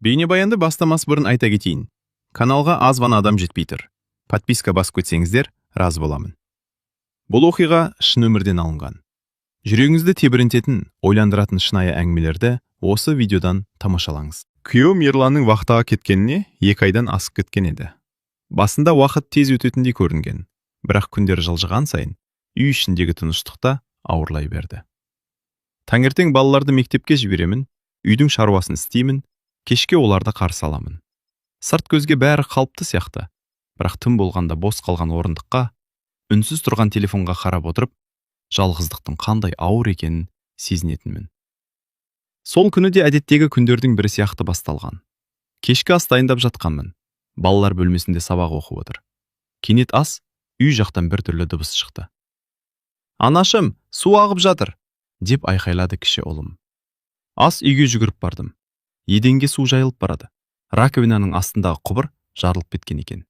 Бейнебаянды бастамас бұрын айта кетейін. Каналға аз ғана адам жетпей тұр. Подписка басып кетсеңіздер, разы боламын. Бұл оқиға шын өмірден алынған. Жүрегіңізді тебірентетін, ойландыратын шынайы әңгімелерді осы видеодан тамашалаңыз. Күйеуім Ерланның вахтаға кеткеніне 2 айдан асып кеткен еді. Басында уақыт тез өтетіндей көрінген, бірақ күндер жылжыған сайын үй ішіндегі тыныштықта ауырлай берді. Таңертең балаларды мектепке жіберемін, үйдің шаруасын істеймін, кешке оларды қарсы аламын. Сырт көзге бәрі қалыпты сияқты, бірақ түн болғанда бос қалған орындыққа, үнсіз тұрған телефонға қарап отырып, жалғыздықтың қандай ауыр екенін сезінетінмін. Сол күні де әдеттегі күндердің бірі сияқты басталған. Кешкі ас дайындап жатқанмын. Балалар бөлмесінде сабақ оқып отыр. Кенет үй жақтан бір түрлі дыбыс шықты. «Анашым, су ағып жатыр!» деп айқайлады кіші ұлым. Үйге жүгіріп бардым. Еденге су жайылып барады. Раковинаның астындағы құбыр жарылып кеткен екен.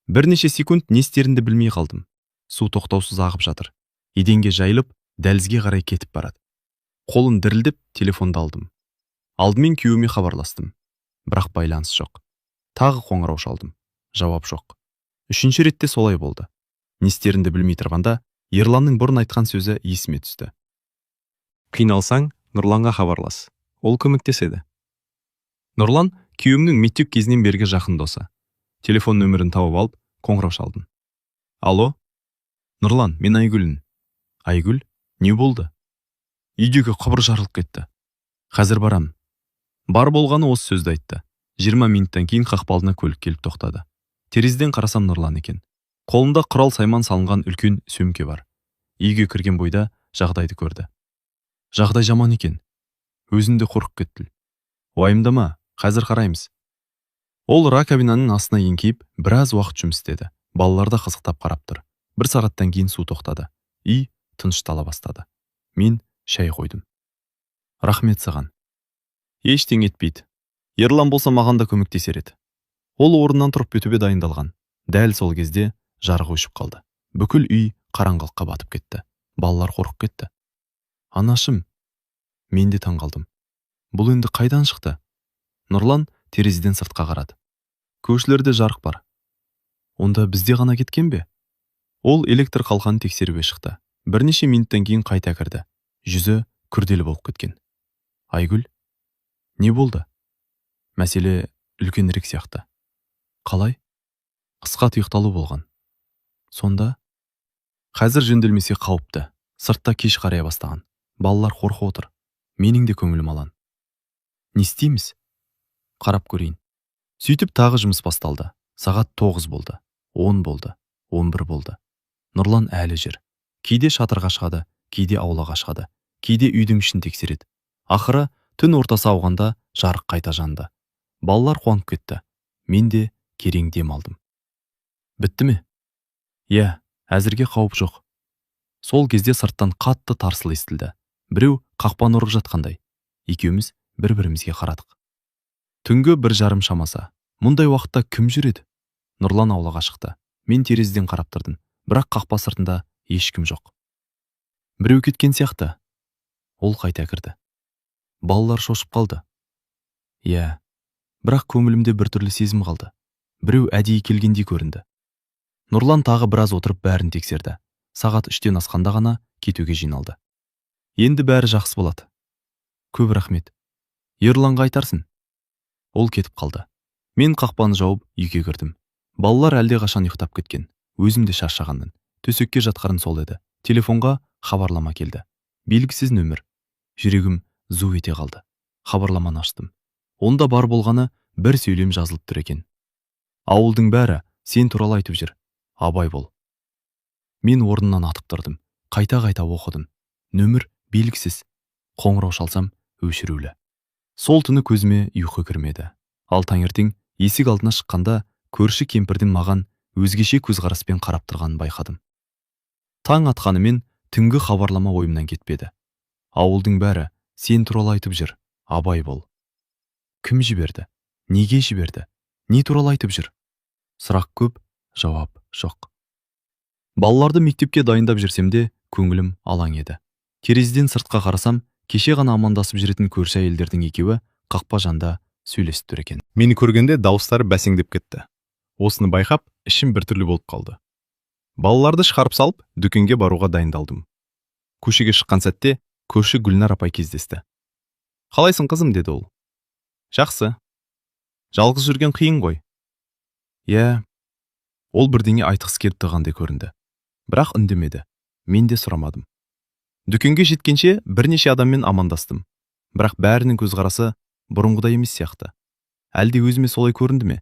Бірнеше секунд не істерімді білмей қалдым. Су тоқтаусыз ағып жатыр. Еденге жайылып, дәлізге қарай кетіп барады. Қолым дірілдеп, телефонды алдым. Алдымен күйеуіме хабарластым. Бірақ байланыс жоқ. Тағы қоңырау шалдым. Жауап жоқ. 3-ші ретте солай болды. Не істерімді білмей тұрғанда, Ерланның бұрын айтқан сөзі есіме түсті. «Қиналсаң, Нұрланға хабарлас. Ол көмектеседі». Нұрлан күйеуімнің мектеп кезінен бергі жақын досы. Телефон нөмірін тауып алып, қоңырау шалдым. «Алло? Нұрлан, мен Айгүлін». «Айгүл, не болды?» «Үйдегі құбыр жарылып кетті. Қазір барам». Бар болғаны осы сөзді айтты. 20 минуттан кейін қақпалдына көлік келіп тоқтады. Терезеден қарасам Нұрлан екен. Қолында құрал сайман салынған үлкен сөмке бар. Үйге кірген бойда жағдайды көрді. Жағдай жаман екен. Өзінде қорқып кетті. «Уайымдама, қазір қараймыз». Ол раковинаның астына еңкейіп, біраз уақыт жұмыс істеді. Балалар да қызықтап қарап тұр. 1 сағаттан кейін су тоқтады. Үй тыныштала бастады. Мен шай қойдым. «Рахмет саған. Ештеңе етпейді. Ерлан болса маған да көмектесер еді». Ол орнынан тұрып өтуге дайындалған. Дәл сол кезде жарық өшіп қалды. Бүкіл үй қараңғылыққа батып кетті. Балалар қорқып кетті. «Анашым». Мен де таңғалдым. Бұл енді қайдан шықты? Нұрлан терезеден сыртқа қарады. «Көшелерде жарық бар». «Онда бізде ғана кеткен бе?» Ол электр қалқанын тексеруге шықты. Бірнеше минуттан кейін қайта кірді. Жүзі күрделі болып кеткен. «Айгүл, не болды?» «Мәселе үлкенірек сияқты». «Қалай?» «Қысқа тұйықталу болған». «Сонда?» «Қазір жөнделмесе қауіпті. Сыртта кеш қарая бастаған. Балалар қорқып отыр. Менің де көңілім алаң». «Не істейміз?» «Қарап көрейін». Сөйтіп тағы жұмыс басталды. Сағат 9 болды, 10 болды, 11 болды. Нұрлан әлі жүр. Кейде шатырға шығады, кейде аулаға шығады, кейде үйдің ішін тексереді. Ақыры түн ортасы ауғанда жарық қайта жанды. Балалар қуанып кетті. Мен де керең дем алдым. «Бітті ме?» «Иә, әзірге қауіп жоқ». Сол кезде сырттан қатты тарсыл естілді. Біреу қақпаны ұрып жатқандай. Екеуміз бір-бірімізге қарадық. Түнгі 1:30 шамасы. Мұндай уақытта кім жүреді? Нұрлан аулаға шықты. Мен терезеден қарап тұрдым, бірақ қақпа сыртында ешкім жоқ. Біреу кеткен сияқты. Ол қайта кірді. Балалар шошып қалды. Иә, бірақ көңілімде біртүрлі сезім қалды. Біреу әдейі келгендей көрінді. Нұрлан тағы біраз отырып бәрін тексерді. Сағат 3-тен асқанда ғана кетуге жиналды. «Енді бәрі жақсы болады». «Көп рахмет. Ерланға айтарсың». Ол кетіп қалды. Мен қақпаны жауып үйге кірдім. Балалар әлде қашан ұйықтап кеткен. Өзім де шаршағанмын. Төсекке жатқарым сол еді. Телефонға хабарлама келді. Белгісіз нөмір. Жүрегім зу ете қалды. Хабарламаны аштым. Онда бар болғаны бір сөйлем жазылып тұр екен. «Ауылдың бәрі сен туралы айтып жүр. Абай бол». Мен орнымнан атып тұрдым. Қайта-қайта оқыдым. Нөмір белгісіз. Қоңырау шалсам өшірулі. Сол түні көзіме ұйқы кірмеді. Ал таңертең есік алдына шыққанда көрші кемпірдің маған өзгеше көзқараспен қарап тұрғанын байқадым. Таң атқанымен түнгі хабарлама ойымнан кетпеді. «Ауылдың бәрі сен туралы айтып жүр. Абай бол». Кім жіберді? Неге жіберді? Не туралы айтып жүр? Сұрақ көп, жауап жоқ. Балаларды мектепке дайындап жүрсем де, көңілім алаң еді. Терезеден сыртқа қарасам, кеше ғана амандасып жүретін көрші әйелдердің екеуі қақпа жанда сөйлесіп тұр екен. Мені көргенде дауыстары бәсеңдеп кетті. Осыны байқап, ішім біртүрлі болып қалды. Балаларды шығарып салып, дүкенге баруға дайындалдым. Көшеге шыққан сәтте көрші Гүлнар апай кездесті. «Қалайсың қызым?» деді ол. «Жақсы. Жалғыз жүрген қиын ғой». «Иә». Ол бірдеңе айтқысы келіп тұрғандай көрінді. Бірақ үндемеді. Мен де сұрамадым. Дүкенге жеткенше бірнеше адаммен амандастым. Бірақ бәрінің көзқарасы бұрынғыдай емес сияқты. Әлде өзіме солай көрінді ме?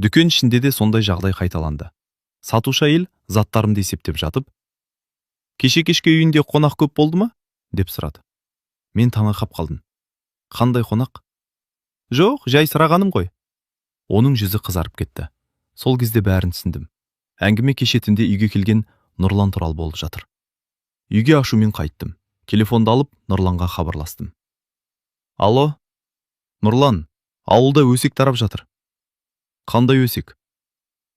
Дүкен ішінде де сондай жағдай қайталанды. Сатушы әйел заттарымды есептеп жатып, «Кеше кешке үйінде қонақ көп болды ма?» деп сұрады. Мен таңырқап қалдым. «Қандай қонақ?» «Жоқ, жай сұрағаным ғой». Оның жүзі қызарып кетті. Сол кезде бәрін түсіндім. Әңгіме кеше түнде үйге келген Нұрлан туралы болып жатыр. Үйге ашумен қайттым. Телефонды алып Нұрланға хабарластым. «Алло, Нұрлан, ауылда өсек тарап жатыр». «Қандай өсек?»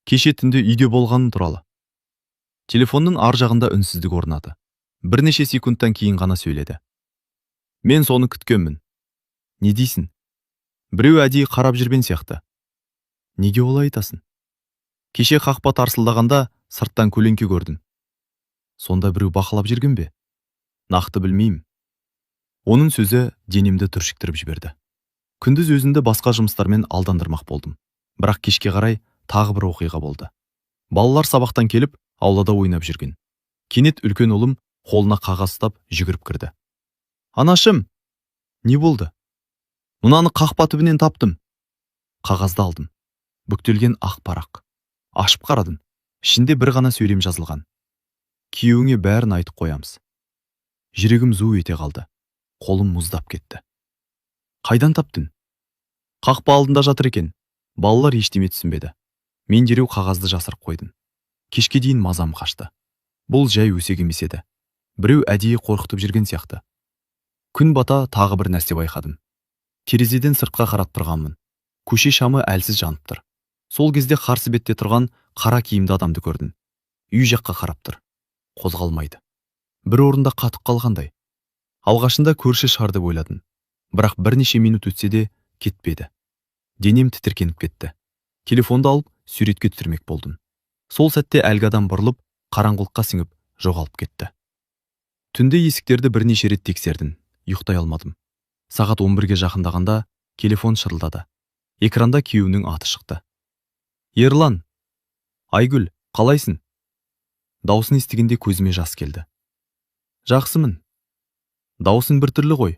«Кеше түнде үйде болғаны туралы». Телефонның ар жағында үнсіздік орнады. Бірнеше секундтан кейін ғана сөйледі. «Мен соны күткенмін». «Не дейсің?» «Біреу әдейі қарап жүрген сияқты». «Неге олай айтасың?» «Кеше қақпа тарсылдағанда сырттан көлеңке көрдім». «Сонда біреу бақылап жүрген бе?» «Нақты білмеймін». Оның сөзі денемді түршіктіріп жіберді. Күндіз өзімді басқа жұмыстармен алдандырмақ болдым. Бірақ кешке қарай тағы бір оқиға болды. Балалар сабақтан келіп, аулада ойнап жүрген. Кенет үлкен ұлым қолына қағаз ұстап жүгіріп кірді. «Анашым!» «Не болды?» «Мынаны қақпа түбінен таптым». Қағазды алдым. Бүктелген ақ парақ. Ашып қарадым. Ішінде бір ғана сөйлем жазылған. «Күйеуіңе бәрін айтып қоямыз». Жүрегім зу ете қалды. Қолым мұздап кетті. «Қайдан таптың?» «Қақпа алдында жатыр екен». Балалар ештеме түсінбеді. Мен дереу қағазды жасырып қойдым. Кешке дейін мазам қашты. Бұл жай өсек емес еді. Біреу әдейі қорқытып жүрген сияқты. Күн бата тағы бір нәрсе байқадым. Терезеден сыртқа қарап тұрғанмын. Көше шамы әлсіз жанып тұр. Сол кезде қарсы бетте тұрған қара киімді адамды көрдім. Үй жаққа қарап тұр. Қозғалмайды. Бір орында қатып қалғандай. Алғашында көрші шығар деп ойладым. Бірақ бірнеше минут өтсе де кетпеді. Денем тітіркеніп кетті. Телефонды алып суретке түсірмек болдым. Сол сәтте әлгі адам бұрылып, қараңғылыққа сіңіп жоғалып кетті. Түнде есіктерді бірнеше рет тексердім. Ұйықтай алмадым. Сағат 11-ге жақындағанда телефон шырылдады. Экранда күйеуінің аты шықты. «Ерлан!» «Айгүл, қалайсың?» Даусын естігенде көзіме жас келді. «Жақсымын». «Даусын біртүрлі ғой».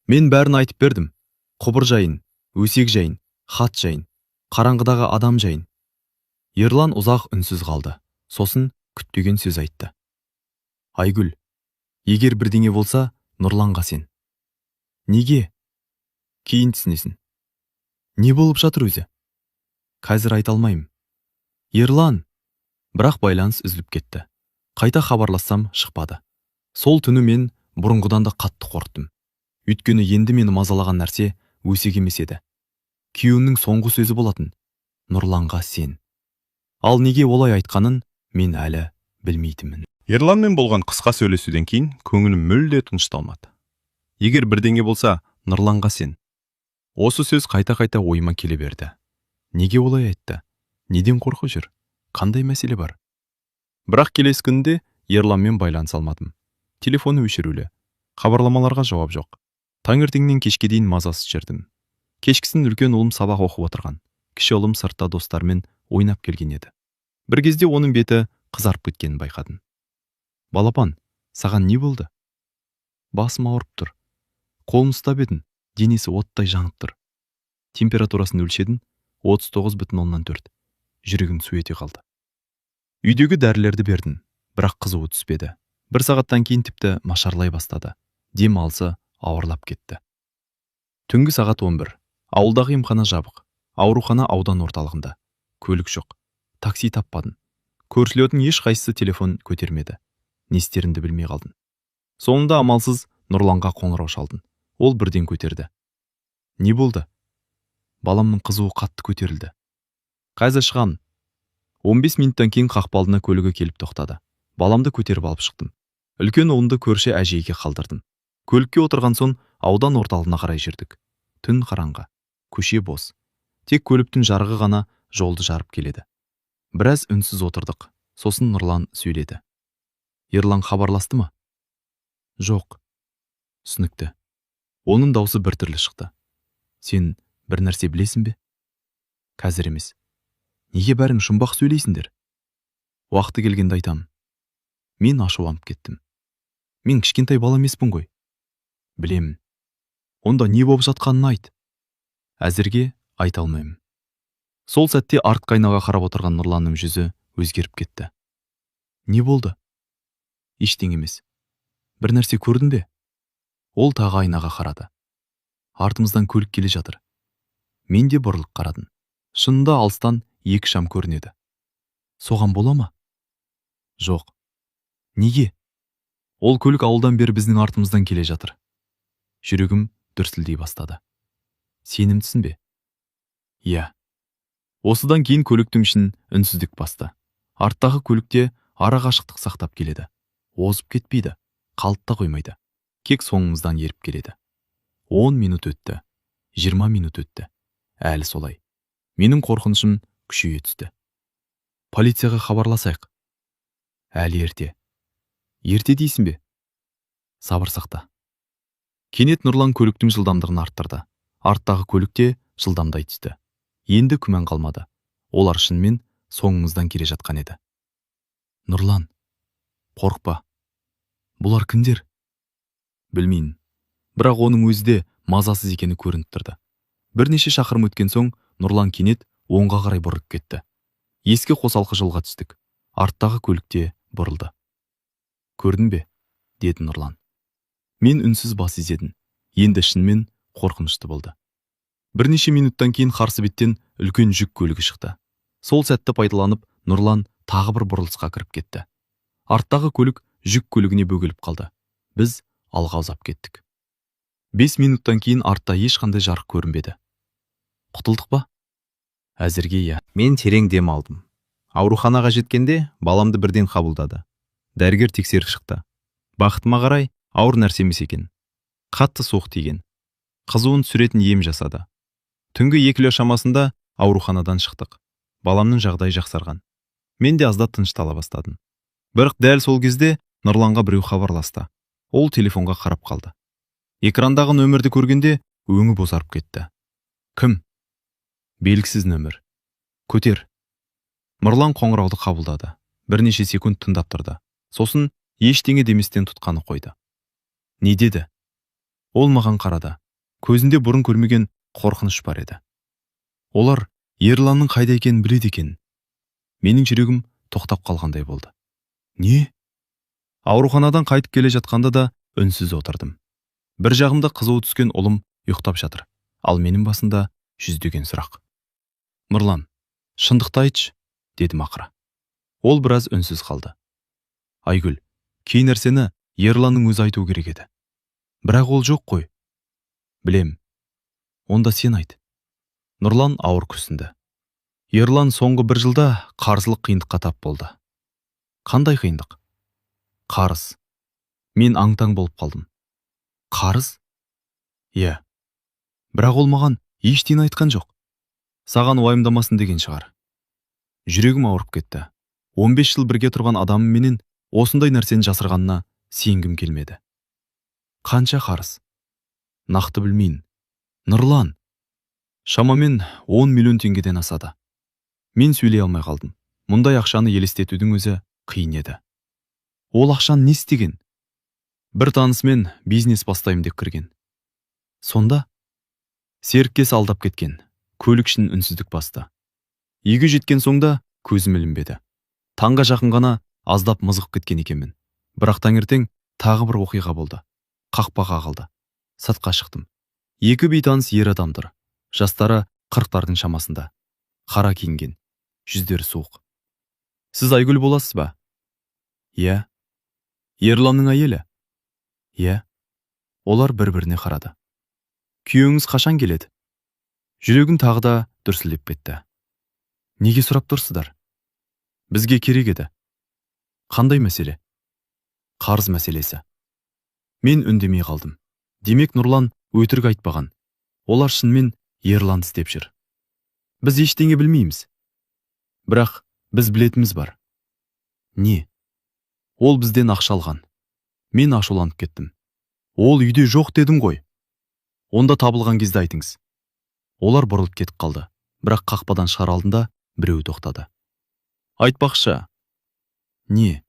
«Мен бәрін айтып бердім. Құбыр жайын, өсек жайын, хат жайын, қараңғыдағы адам жайын». Ерлан ұзақ үнсіз қалды. Сосын күтпеген сөз айтты. «Айгүл, егер бірдеңе болса, Нұрланға сен». «Неге?» «Кейін түсінесің». «Не болып жатыр өзі?» «Қазір айта алмаймын». «Ерлан!» Бірақ байланыс үзіліп кетті. Қайта хабарлассам шықпады. Сол түні мен бұрынғыдан да қатты қорықтым. Өйткені енді мені мазалаған нәрсе өсек емес еді. Күйеуінің соңғы сөзі болатын. Нұрланға сен. Ал неге олай айтқанын мен әлі білмейтінмін. Ерланмен болған қысқа сөйлесуден кейін көңілім мүлде тынышталмады. Егер бірдеңе болса, Нұрланға сен. Осы сөз қайта-қайта ойыма келе берді. Неге олай айтты? Неден қорқып жүр? Қандай мәселе бар? Бірақ келесі күнде Ерланмен байланыс алмадым. Телефоны өшірулі. Хабарламаларға жауап жоқ. Таңертеңнен кешке дейін мазасыз жүрдім. Кешкісін үлкен ұлым сабақ оқып отырған. Кіші ұлым сыртта достармен ойнап келген еді. Бір кезде оның беті қызарып кеткенін байқадым. «Балапан, саған не болды?» «Басым ауырып тұр». «Қолын ұстап едің, денесі оттай жанып тұр». Температурасын өлшедім, 39,4. Жүрегім су ете қалды. Үйдегі дәрілерді бердім, бірақ қызуы түспеді. Бір сағаттан кейін тіпті нашарлай бастады. Дем алысы ауырлап кетті. Түнгі сағат 11. Ауылдағы емхана жабық. Аурухана аудан орталығында. Көлік жоқ. Такси таппадым. Көршілердің ешқайсысы телефон көтермеді. Не істерімді білмей қалдым. Соңында амалсыз Нұрланға қоңырау шалдым. Ол бірден көтерді. «Не болды?» «Баламның қызуы қатты көтерілді». «Қазір шығамын». 15 минуттан кейін қақпа алдына көлігі келіп тоқтады. Баламды көтеріп алып шықтым. Үлкен ұлымды көрші әжейге қалдырдым. Көлікке отырған соң аудан орталығына қарай жүрдік. Түн қараңғы. көше бос. Тек көліктің жарығы ғана жолды жарып келеді. Біраз үнсіз отырдық. Сосын Нұрлан сөйледі. Ерлан хабарласты ма? Жоқ. Түсінікті. Оның даусы біртүрлі шықты. Сен бір нәрсе білесің бе? Қазір емес. Неге бәрің жұмбақ сөйлейсіңдер? Уақыты келгенде айтамын. Мен ашуланып кеттім. Мен кішкентай бала емеспін ғой. Білемін. Онда не болып жатқанын айт. Әзірге айта алмаймын. Сол сәтте артқы айнаға қарап отырған Нұрланның жүзі өзгеріп кетті. Не болды? Ештеңе емес. Бір нәрсе көрдің бе? Ол тағы айнаға қарады. Артымыздан көлік келе жатыр. Мен де бұрылып қарадым. Шынында алыстан екі шам көрінеді. Соған бола ма? Жоқ. Неге? Ол көлік ауылдан бері біздің артымыздан келе жатыр. Жүрегім дүрсілдей бастады. Сенімдісің бе? Иә. Осыдан кейін көліктің ішін үнсіздік басты. Арттағы көлікте ара қашықтық сақтап келеді. Озып кетпейді, қалып та қоймайды. Кек соңымыздан еріп келеді. 10 минут өтті. 20 минут өтті. Әлі солай. Менің қорқынышым күшейе түсті. Полицияға хабарласайық. Әлі ерте. Ерте дейсің бе? Сабыр сақта. Кенет Нұрлан көліктің жылдамдығын арттырды. Арттағы көлікте жылдамдай түсті. Енді күмән қалмады. Олар шынымен соңымыздан келе жатқан еді. Нұрлан, қорықпа. Бұлар кімдер? Білмеймін. Бірақ оның өзі де мазасыз екені көрініп тұрды. Бірнеше шақырым өткен соң Нұрлан кенет оңға қарай бұрып кетті. Ескі қосалқы жолға түстік. Арттағы көлікте бұрылды. Көрдің бе? Деді Нұрлан. Мен үнсіз бас изедім. Енді шынымен қорқынышты болды. Бірнеше минуттан кейін қарсы беттен үлкен жүк көлігі шықты. Сол сәтті пайдаланып Нұрлан тағы бір бұрылысқа кіріп кетті. Арттағы көлік жүк көлігіне бөгеліп қалды. Біз алға ұзап кеттік. 5 минуттан кейін артта ешқандай жарық көрінбеді. Құтылдық па? Әзірге иә. Мен терең дем алдым. Ауруханаға жеткенде баламды бірден қабылдады. Дәрігер тексеріп шықты. Бақытыма қарай ауыр нәрсе емес екен. Қатты суық тиген. Қызуын түсіретін ем жасады. Түнгі 2 шамасында ауруханадан шықтық. Баламның жағдайы жақсарған. Мен де аздап тыныштала бастадым. Бірақ дәл сол кезде Нұрланға біреу хабарласты. Ол телефонға қарап қалды. Экрандағы нөмірді көргенде өңі бозарып кетті. Кім? Белгісіз нөмір. Көтер. Нұрлан қоңырауды қабылдады. Бірнеше секунд тыңдап тұрды. Сосын ештеңе деместен тұтқаны қойды. Не деді? Ол маған қарады. Көзінде бұрын көрмеген қорқыныш бар еді. Олар Ерланның қайда екенін біледі екен. Менің жүрегім тоқтап қалғандай болды. Не? Ауруханадан қайтып келе жатқанда да үнсіз отырдым. Бір жағымда қызуы түскен ұлым ұйықтап жатыр. Ал менің басында жүздеген сұрақ. Нұрлан, шындықты айтшы, дедім ақыра. Ол біраз үнсіз қалды. Айгүл, кей нәрсені Ерланның өзі айту керек еді. Бірақ ол жоқ қой. Білем. Онда сен айт. Нұрлан ауыр күрсінді. Ерлан соңғы 1 жылда қаржылық қиындыққа тап болды. Қандай қиындық? Қарыз. Мен аң-таң болып қалдым. Қарыз? Иә. Бірақ ол маған ештеңе айтқан жоқ. Саған уайымдамасын деген шығар. Жүрегім ауырып кетті. 15 жыл бірге тұрған адамым менен осындай нәрсені жасырғанына сенгім келмеді. Қанша қарыз? Нақты білмеймін. Нұрлан. Шамамен 10 миллион теңгеден асады. Мен сөйлей алмай қалдым. Мұндай ақшаны елестетудің өзі қиын еді. Ол ақшаны не істеген? Бір танысымен бизнес бастаймын деп кірген. Сонда серіктес алдап кеткен. Көлік ішін үнсіздік басты. Үйге жеткен соңда көзім ілінбеді. Таңға жақын ғана аздап мызғып кеткен екенмін. Бірақ таңертең тағы бір оқиға болды. Қақпа қағылды. Сыртқа шықтым. 2 бейтаныс ер адамдар. Жастары 40-тардың шамасында. Қара киінген. Жүздері суық. Сіз Айгүл боласыз ба? Иә. Ерланның әйелі? Иә. Олар бір-біріне қарады. Күйеуіңіз қашан келеді? Жүрегім тағы да дүрсілдеп кетті. Неге сұрап тұрсыздар? Бізге керек еді. Қандай мәселе? Қарыз мәселесі. Мен үндемей қалдым. Демек Нұрлан өтірік айтпаған. Олар шынымен Ерлан істеп жүр. Біз ештеңе білмейміз. Бірақ біз білетіміз бар. Не? Ол бізден ақша алған. Мен ашуланып кеттім. Ол үйде жоқ дедім ғой. Онда табылған кезде айтыңыз. Олар бұрылып кетіп қалды. Бірақ қақпадан шығар алдында біреу тоқтады. Айтпақшы. Не?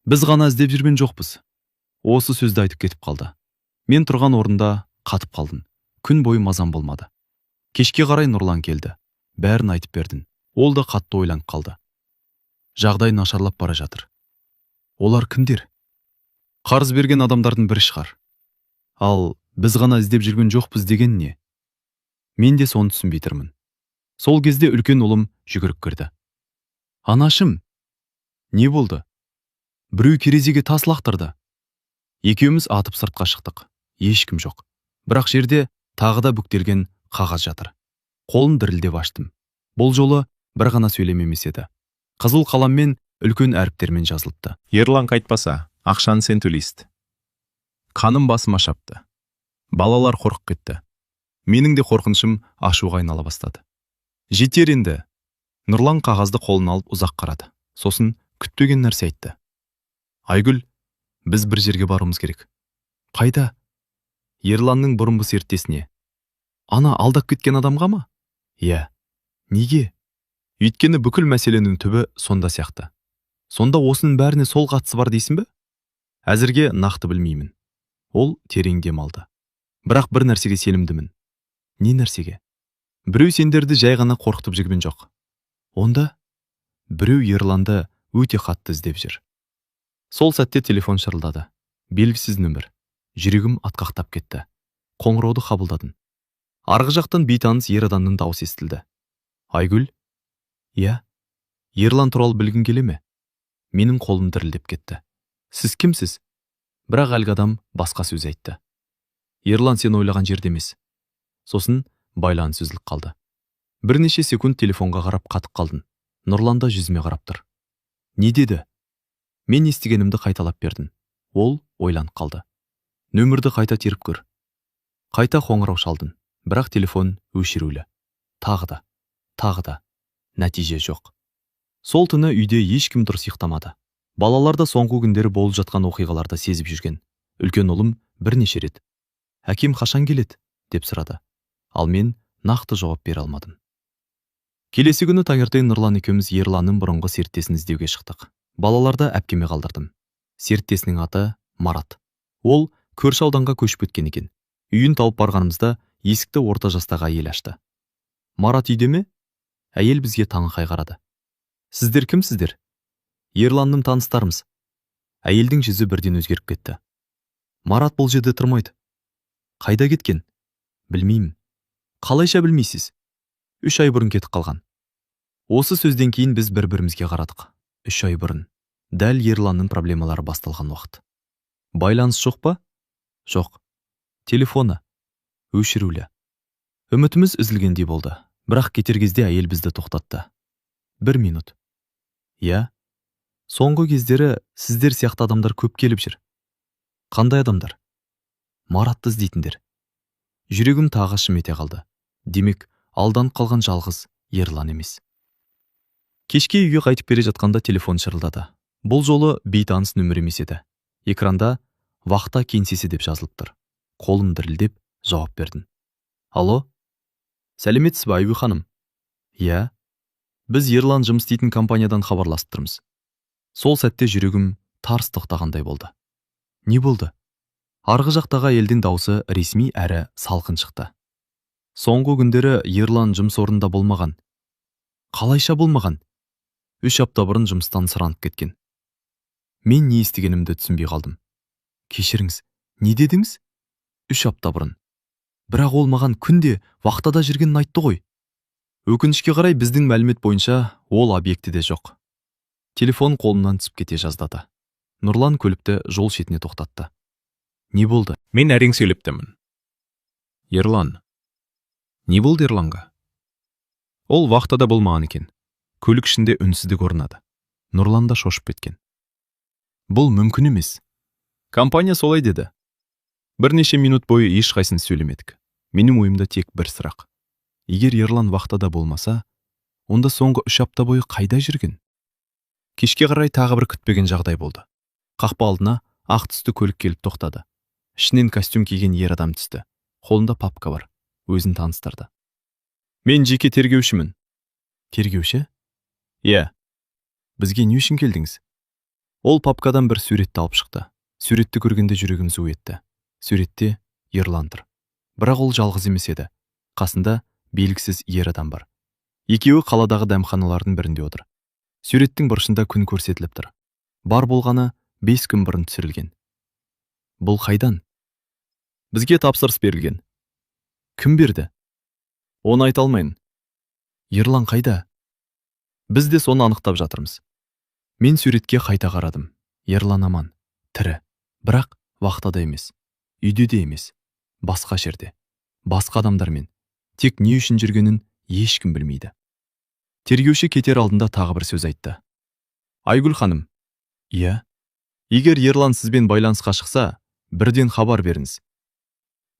Біз ғана іздеп жүрген жоқпыз. Осы сөзді айтып кетіп қалды. Мен тұрған орында қатып қалдым. Күн бойы мазам болмады. Кешке қарай Нұрлан келді. Бәрін айтып бердім. Ол да қатты ойланып қалды. Жағдай нашарлап бара жатыр. Олар кімдер? Қарыз берген адамдардың бірі шығар. Ал біз ғана іздеп жүрген жоқпыз деген не? Мен де соны түсінбей тұрмын. Сол кезде үлкен ұлым жүгіріп кірді. Анашым, не болды? Біреу терезеге тас лақтырды. Екеуміз атып сыртқа шықтық. Ешкім жоқ. Бірақ жерде тағы да бүктелген қағаз жатыр. Қолым дірілдеп аштым. Бұл жолы бір ғана сөйлем емес еді. Қызыл қаламмен үлкен әріптермен жазылыпты. Ерлан қайтпаса, ақшаны сен төлейсің. Қаным басыма шапты. Балалар қорқып кетті. Менің де қорқынышым ашуға айнала бастады. Жетер енді. Нұрлан қағазды қолына алып ұзақ қарады. Сосын күтпеген нәрсе айтты. Айгүл, біз бір жерге баруымыз керек. Қайда? Ерланның бұрынғы серіктесіне. Ана алдап кеткен адамға ма? Иә. Неге? Өйткені бүкіл мәселенің түбі сонда сияқты. Сонда осының бәріне сол қатысы бар дейсің бе? Әзірге нақты білмеймін. Ол терең демалды. Бірақ бір нәрсеге сенімдімін. Не нәрсеге? Біреу сендерді жай ғана қорқытып жүрген жоқ. Онда біреу Ерланды өте қатты іздеп жүр. Сол сәтте телефон шырылдады. Белгісіз нөмір. Жүрегім атқақтап кетті. Қоңырауды қабылдадым. Арғы жақтан бейтаныс ер адамның дауысы естілді. Айгүл? Иә. Ерлан туралы білгің келе ме? Менің қолым дірілдеп кетті. Сіз кімсіз? Бірақ әлгі адам басқа сөз айтты. Ерлан сен ойлаған жерде емес. Сосын байланыс үзіліп қалды. Бірнеше секунд телефонға қарап қатып қалдым. Нұрлан да жүзіме қарап тұр. Не деді? Мен естігенімді қайталап бердім. Ол ойланып қалды. Нөмірді қайта теріп көр. Қайта қоңырау шалдым. Бірақ телефон өшірулі. Тағы да. Нәтиже жоқ. Сол түні үйде ешкім дұрыс ұйықтамады. Балалар да соңғы күндері болып жатқан оқиғаларды сезіп жүрген. Үлкен ұлым бірнеше рет. Әкем қашан келеді? Деп сұрады. Ал мен нақты жауап бере алмадым. Келесі күні таңертең Нұрлан екеуміз Ерланның бұрынғы серіктесін іздеуге шықтық. Балаларды әпкеме қалдырдым. Серіктесінің аты Марат. Ол көрші ауданға көшіп кеткен екен. Үйін тауып барғанымызда есікті орта жастағы әйел ашты. Марат үйде ме? Әйел бізге таңырқай қарады. Сіздер кімсіздер? Ерланның таныстарымыз. Әйелдің жүзі бірден өзгеріп кетті. Марат бұл жерде тұрмайды. Қайда кеткен? Білмеймін. Қалайша білмейсіз? 3 ай бұрын кетіп қалған. Осы сөзден кейін біз бір-бірімізге қарадық. 3 ай бұрын. Дәл Ерланның проблемалары басталған уақыт. Байланыс жоқ па? Жоқ. Телефоны өшірулі. Үмітіміз үзілгендей болды. Бірақ кетер кезде әйел бізді тоқтатты. 1 минут. Я. Соңғы кездері сіздер сияқты адамдар көп келіп жүр. Қандай адамдар? Маратты іздейтіндер. Жүрегім тағы шым ете қалды. Демек, алданып қалған жалғыз Ерлан емес. Кешке үйге қайтып бере жатқанда телефон шырылдады. Бұл жолы бейтаныс нөмір емес еді. Экранда вахта кеңсесі деп жазылып тұр. Қолым дірілдеп жауап бердім. Алло? Сәлеметсіз бе, Айгүл ханым? Иә. Біз Ерлан жұмыс істейтін компаниядан хабарласып тұрмыз. Сол сәтте жүрегім тарс тоқтағандай болды. Не болды? Арғы жақтағы әйелдің даусы ресми әрі салқын шықты. Соңғы күндері Ерлан жұмыс орнында болмаған. Қалайша болмаған? 3 апта бұрын жұмыстан сұранып кеткен. Мен не естігенімді түсінбей қалдым. Кешіріңіз, не дедіңіз? 3 апта бұрын. Бірақ ол маған күнде вахтада жүргенін айтты ғой. Өкінішке қарай біздің мәлімет бойынша ол объектіде жоқ. Телефон қолымнан түсіп кете жаздады. Нұрлан көлікті жол шетіне тоқтатты. Не болды? Мен әрең сөйлептімін. Ерлан. Не болды Ерланға? Ол вахтада болмаған екен. Көлік ішінде үнсіздік орнады. Нұрлан да шошып кеткен. Бұл мүмкін емес. Компания солай деді. Бірнеше минут бойы ешқайсыны сөйлемедік. Менің ойымда тек бір сұрақ. егер ерлан вахтада болмаса, онда соңғы 3 апта бойы қайда жүрген? Кешке қарай тағы бір күтпеген жағдай болды. Қақпа алдына ақ түсті көлік келіп тоқтады. Ішінен костюм киген ер адам түсті. Қолында папка бар. Өзін таныстырды. Мен жеке тергеушімін. Тергеуші? Иә. Бізге не үшін келдіңіз? Ол папкадан бір суретті алып шықты. Суретті көргенде жүрегім зу етті. Суретте Ерлан тұр. Бірақ ол жалғыз емес еді. Қасында белгісіз ер адам бар. Екеуі қаладағы дәмханалардың бірінде отыр. Суреттің бұрышында күн көрсетіліп тұр. Бар болғаны 5 күн бұрын түсірілген. Бұл қайдан? Бізге тапсырыс берілген. Кім берді? Оны айта алмайын. Ерлан қайда? Біз де соны анықтап жатырмыз. Мен суретке қайта қарадым. Ерлан аман, тірі. Бірақ вахтада емес. Үйде де емес. Басқа жерде. Басқа адамдармен. Тек не үшін жүргенін ешкім білмейді. Тергеуші кетер алдында тағы бір сөз айтты. Айгүл ханым. Иә. Егер Ерлан сізбен байланысқа шықса, бірден хабар беріңіз.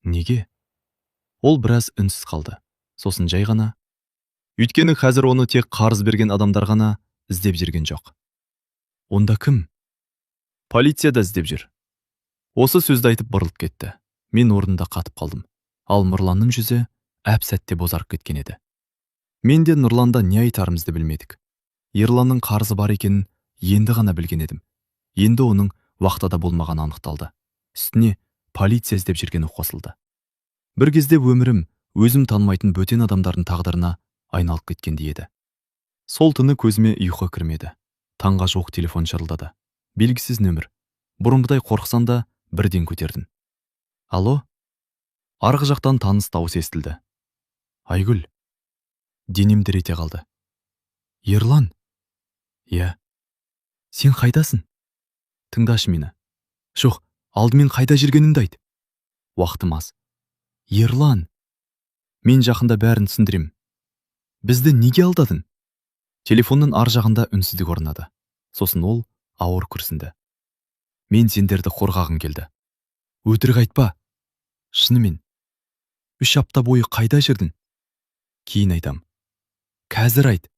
Неге? Ол біраз үнсіз қалды. Сосын жай ғана. Өйткені қазір оны тек қарыз берген адамдар ғана іздеп жүрген жоқ. Онда кім? Полицияда іздеп жүр. Осы сөзді айтып бұрылып кетті. Мен орнында қатып қалдым. Ал Нұрланның жүзі әп сәтте бозарып кеткен еді. Мен де Нұрланда не айтарымызды білмедік. Ерланның қарызы бар екенін енді ғана білген едім. Енді оның вахтада болмаған анықталды. Үстіне полиция іздеп жүргені қосылды. Бір кезде өмірім өзім танымайтын бөтен адамдардың тағдырына айналып кеткендей еді. Сол түні көзіме ұйқы кірмеді. Таңға жоқ телефон шырылдады. Белгісіз нөмір. Бұрынғыдай қорықсам да бірден көтердім. Алло? Арғы жақтан таныс дауыс естілді. Айгүл. Денем дір ете қалды. Ерлан? Иә. Сен қайдасың? Тыңдашы мені. Жоқ, алдымен қайда жүргеніңді айт. Уақытым аз. Ерлан. Мен жақында бәрін түсіндірем. Бізді неге алдадың? Телефонның ар жағында үнсіздік орнады. Сосын ол ауыр күрсінді. Мен сендерді қорғағым келді. Өтірік айтпа. Шынымен. 3 апта бойы қайда жүрдің? Кейін айтам. Қазір айт.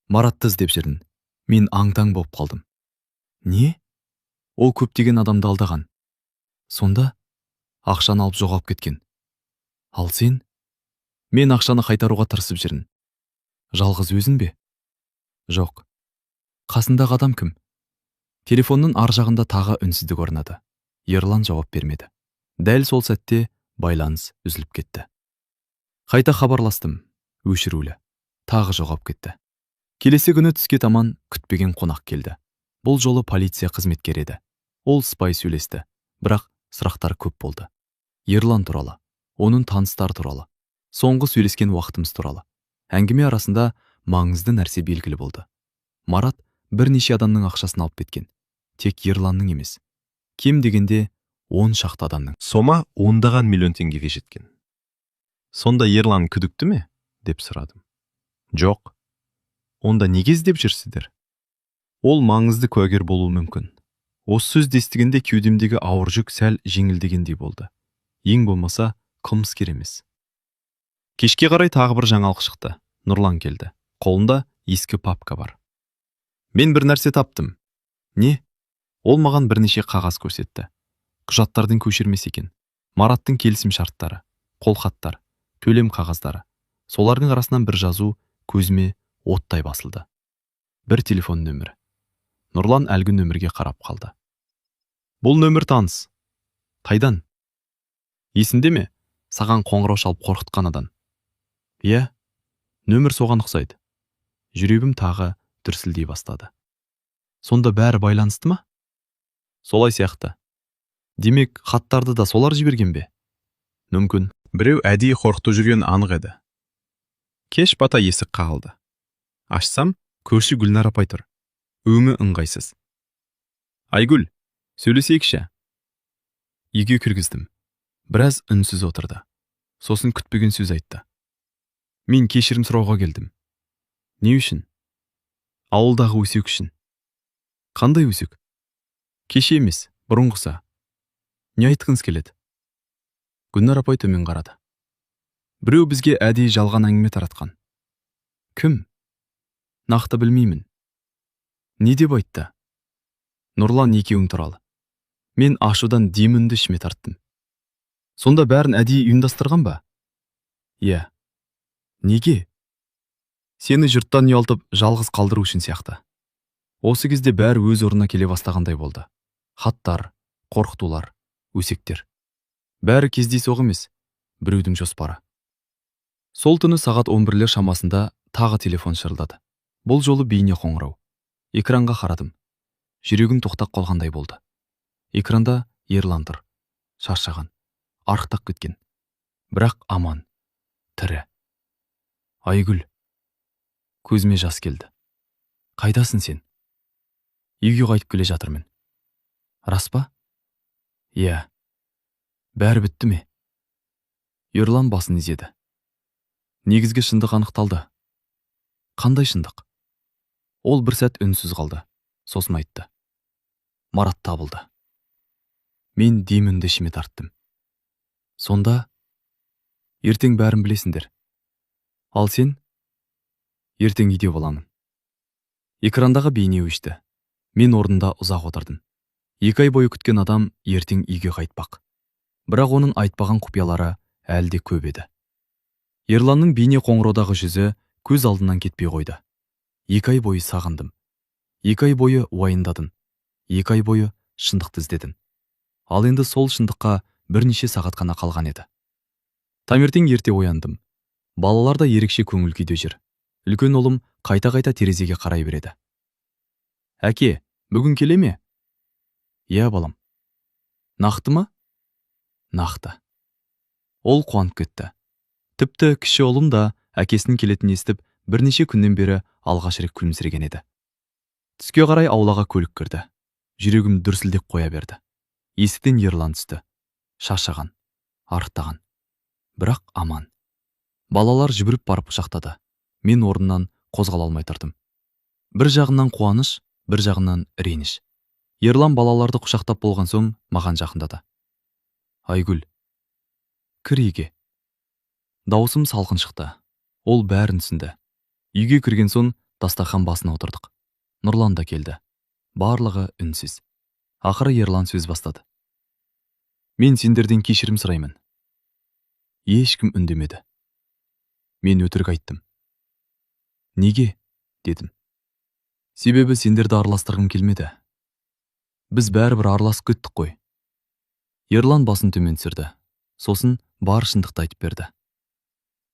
Маратты іздеп жүрдім. Мен аң-таң болып қалдым. Не? Ол көптеген адамды алдаған. Сонда ақшаны алып жоғалып кеткен. Ал сен? Мен ақшаны қайтаруға тырысып жүрмін. Жалғыз өзің бе? Жоқ. Қасындағы адам кім? Телефонның ар жағында тағы үнсіздік орнады. Ерлан жауап бермеді. Дәл сол сәтте байланыс үзіліп кетті. Қайта хабарластым. Өшірулі. Тағы жоғалып кетті. Келесі күні түске таман күтпеген қонақ келді. Бұл жолы полиция қызметкері еді. Ол сыпайы сөйлесті. Бірақ сұрақтар көп болды. Ерлан туралы, оның таныстары туралы, соңғы сөйлескен уақытымыз туралы. Әңгіме арасында маңызды нәрсе белгілі болды. Марат бірнеше адамның ақшасын алып кеткен. Тек Ерланның емес. Кем дегенде 10 шақты адамның. Сома 10 миллион теңгеге жеткен. Сонда Ерлан күдікті ме? Деп сұрадым. Жоқ. Онда неге іздеп жүрсіздер? Ол маңызды куәгер болуы мүмкін. Осы сөзді естігенде кеудемдегі ауыр жүк сәл жеңілдегендей болды. Ең болмаса қылмыскер емес. Кешке қарай тағы бір жаңалық шықты. Нұрлан келді. Қолында ескі папка бар. Мен бір нәрсе таптым. Не? Ол маған бірнеше қағаз көрсетті. Құжаттардың көшірмесі екен. Мараттың келісім шарттары, қолхаттар, төлем қағаздары. Солардың арасынан бір жазу көзіме оттай басылды. Бір телефон нөмірі. Нұрлан әлгі нөмірге қарап қалды. Бұл нөмір таныс. Қайдан? Есінде ме? Саған қоңырау шалып қорқытқанадан. Иә, нөмір соған ұқсайды. Жүрегім тағы дүрсілдей бастады. Сонда бәрі байланысты ма? Солай сияқты. Демек, хаттарды да солар жіберген бе? Мүмкін. Біреу әдейі қорқытып жүрген анық еді. Кеш бата есік қағылды. Ашсам, көрші Гүлнар апай тұр. Өңі ыңғайсыз. Айгүл, сөйлесейікші. Үйге кіргіздім. Біраз үнсіз отырды. Сосын күтпеген сөз айтты. Мен кешірім сұрауға келдім. Не үшін? Ауылдағы өсек үшін. Қандай өсек? Кеше емес, бұрынғысы. Не айтқыңыз келеді? Гүлнар апай төмен қарады. Біреу бізге әдейі жалған әңгіме таратқан. Кім? Нақты білмеймін. Не деп айтты? Нұрлан екеуің туралы. Мен ашудан демімді ішіме тарттым. Сонда бәрін әдейі ұйымдастырған ба? Иә. Неге? Сені жұрттан ұялтып жалғыз қалдыру үшін сияқты. Осы кезде бәрі өз орнына келе бастағандай болды. Хаттар, қорқытулар, өсектер. Бәрі кездейсоқ емес, біреудің жоспары. Сол түні сағат 11-лер шамасында тағы телефон шырылдады. Бұл жолы бейне қоңырау. Экранға қарадым. Жүрегім тоқтап қалғандай болды. Экранда Ерлан тұр. Шаршаған, арықтап кеткен. Бірақ аман, тірі. Айгүл. Көзіме жас келді. Қайдасың сен? Үйге қайтып келе жатырмын. Рас па? Иә. Бәрі бітті ме? Ерлан басын изеді. Негізгі шындық анықталды. Қандай шындық? Ол бір сәт үнсіз қалды. Сосын айтты. Марат табылды. Мен демімді ішіме тарттым. Сонда ертең бәрін білесіңдер. Ал сен? Ертең үйде боламын. Экрандағы бейне өшті. Мен орнында ұзақ отырдым. 2 ай бойы күткен адам ертең үйге қайтпақ. Бірақ оның айтпаған құпиялары әлде көп еді. Ерланның бейне қоңыраудағы жүзі көз алдынан кетпей қойды. 2 ай бойы сағындым. 2 ай бойы уайындадым. 2 ай бойы шындықты іздедім. Ал енді сол шындыққа бірнеше сағат қана қалған еді. Таңертең ерте ояндым. Балалар да ерекше көңіл күйде жүр. Үлкен ұлым қайта-қайта терезеге қарай береді. Әке, бүгін келе ме? Иә, балам. Нақты ма? Нақты. Ол қуанып кетті. Тіпті кіші ұлым да әкесінің келетінін естіп, бірнеше күннен бері алғаш рет күлімсіреген еді. Түске қарай аулаға көлік кірді. Жүрегім дүрсілдеп қоя берді. Есіктен Ерлан түсті. Шаршаған, арықтаған. Бірақ аман. Балалар жүгіріп барып құшақтады. Мен орнымнан қозғала алмай тұрдым. Бір жағынан қуаныш, бір жағынан реніш. Ерлан балаларды құшақтап болған соң маған жақындады. Айгүл, кір үйге. Дауысым салқын шықты. Ол бәрін түсінді. Үйге кірген соң дастархан басына отырдық. Нұрлан да келді. Барлығы үнсіз. Ақыры Ерлан сөз бастады. Мен сендерден кешірім сұраймын. Ешкім үндемеді. Мен өтірік айттым. Неге? Дедім. Себебі сендерді араластырғым келмеді. Біз бәрібір араласып кеттік қой. Ерлан басын төмен түсірді. Сосын бар шындықты айтып берді.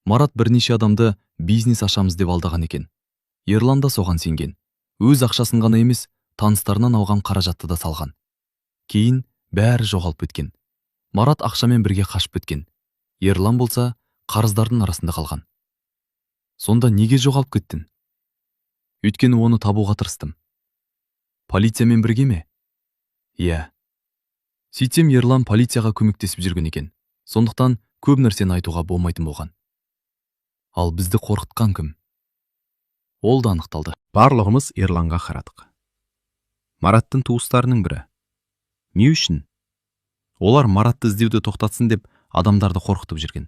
Марат бірнеше адамды бизнес ашамыз деп алдаған екен. Ерлан да соған сенген. Өз ақшасын ғана емес, таныстарынан алған қаражатты да салған. Кейін бәрі жоғалып кеткен. Марат ақшамен бірге қашып кеткен. Ерлан болса қарыздардың арасында қалған. Сонда неге жоғалып кеттің? Өйткені оны табуға тырыстым. Полициямен бірге ме? Иә. Сөйтсем Ерлан полицияға көмектесіп жүрген екен. Сондықтан көп нәрсені айтуға болмайтын болған. Ал бізді қорқытқан кім? Ол да анықталды. Барлығымыз Ерланға қарадық. Мараттың туыстарының бірі. Не үшін? Олар Маратты іздеуді тоқтатсын деп адамдарды қорқытып жүрген.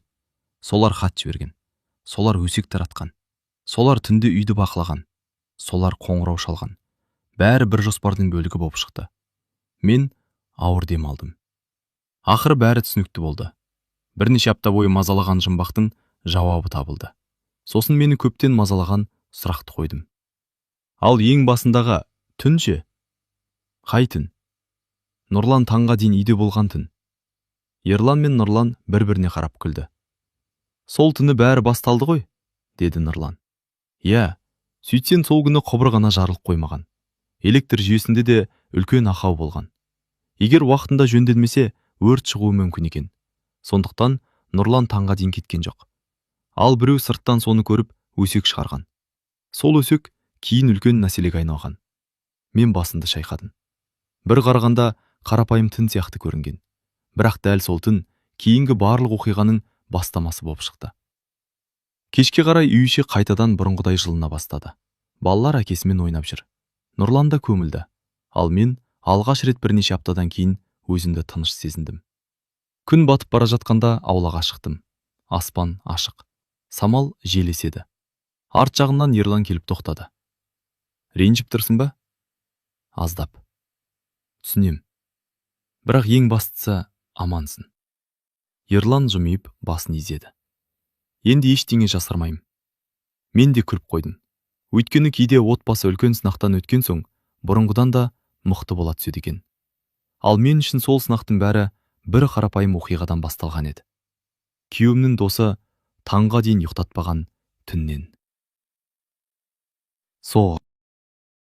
Солар хат жіберген. Солар өсек таратқан. Солар түнде үйді бақылаған. Солар қоңырау шалған. Бәрі бір жоспардың бөлігі болып шықты. Мен ауыр дем алдым. Ақыры бәрі түсінікті болды. Бірнеше апта бойы мазалаған жұмбақтың жауабы табылды. Сосын мені көптен мазалаған сұрақты қойдым. Ал ең басындағы түн ше? Қай түн? Нұрлан таңға дейін үйде болған түн. Ерлан мен Нұрлан бір-біріне қарап күлді. Сол түні бәрі басталды ғой, деді Нұрлан. Иә, сөйтсен сол күні құбыр ғана жарылып қоймаған. Электр жүйесінде де үлкен ақау болған. Егер уақытында жөнделмесе, өрт шығуы мүмкін екен. Сондықтан Нұрлан таңға дейін кеткен жоқ. Ал біреу сырттан соны көріп, өсек шығарған. Сол өсек кейін үлкен мәселеге айналған. Мен басымды шайқадым. Бір қарағанда қарапайым түн сияқты көрінген. Бірақ дәл сол түн кейінгі барлық оқиғаның бастамасы болып шықты. Кешке қарай үй іші қайтадан бұрынғыдай жылына бастады. Балалар әкесімен ойнап жүр. Нұрлан да көмілді. Ал мен алғаш рет бірнеше аптадан кейін өзімді тыныш сезіндім. Күн батып бара жатқанда аулаға шықтым. Аспан ашық. Самал жел еседі. Арт жағынан Ерлан келіп тоқтады. Ренжіп тұрсың ба? Аздап. Түсінем. Бірақ ең бастысы амансың. Ерлан жымиып басын изеді. Енді ештеңе жасырмайым. Мен де күліп қойдым. Өйткені кейде отбасы үлкен сынақтан өткен соң, бұрынғыдан да мықты бола түседі екен. Ал мен үшін сол сынақтың бәрі бір қарапайым оқиғадан басталған еді. Күйеуімнің досы таңға дейін ұйықтатпаған түннен. Соғып